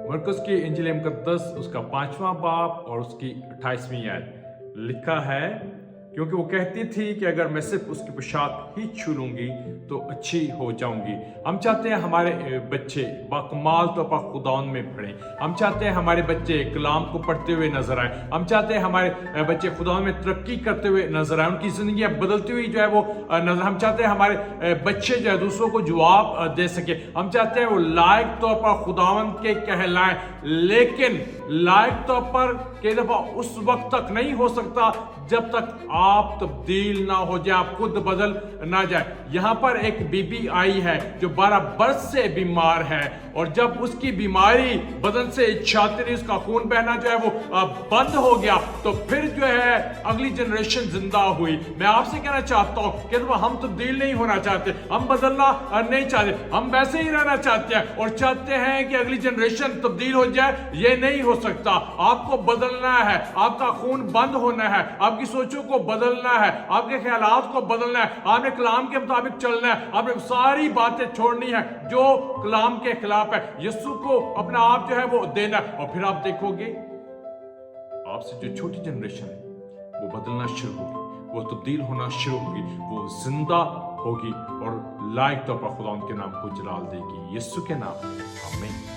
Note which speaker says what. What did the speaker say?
Speaker 1: मरकुस की इंजील मुक़द्दस उसका 5वां बाब और उसकी 28वीं आयत लिखा है, क्योंकि वो कहती थी कि अगर मैं सिर्फ उसकी पोशाक ही छू लूंगी तो अच्छी हो जाऊंगी। हम चाहते हैं हमारे बच्चे बाकमाल तौर पर खुदावन में पढ़ें। हम चाहते हैं हमारे बच्चे कलाम को पढ़ते हुए नजर आए। हम चाहते हैं हमारे बच्चे खुदावन में तरक्की करते हुए नजर आए, उनकी जिंदगियां बदलती हुई जो है वो नजर। हम चाहते हैं हमारे बच्चे जो है दूसरों को जवाब दे सके। हम चाहते हैं वो लायक तौर पर खुदावन के कहलाएं, लेकिन लायक तौर पर कई दफा उस वक्त तक नहीं हो सकता जब तक आप तब्दील ना हो जाए, आप खुद बदल ना जाए। यहाँ पर एक बीबी आई है जो 12 बरस से बीमार है, और जब उसकी बीमारी बदन से छाती रही, उसका खून बहना जो है वो बंद हो गया, तो फिर जो है अगली जनरेशन जिंदा हुई। मैं आपसे कहना चाहता हूँ कि हम तब्दील नहीं होना चाहते, हम बदलना नहीं चाहते, हम वैसे ही रहना चाहते हैं और चाहते हैं कि अगली जनरेशन तब्दील हो जाए। ये नहीं हो सकता। आपको बदलना है, आपका खून बंद होना है, आपकी सोचों को बदलना है, आपके ख्यालात को बदलना है, आपने कलाम के मुताबिक चलना है, आपने सारी बातें छोड़नी है जो कलाम के खिलाफ है। यीशु को अपना आप जो है वो देना है, और फिर आप देखोगे आपसे जो छोटी जनरेशन है वो बदलना शुरू होगी, वो तब्दील होना शुरू होगी, वो जिंदा होगी और लायक तौर पर खुदा उनके नाम को जलाल देगी। यीशु के नाम, आमीन।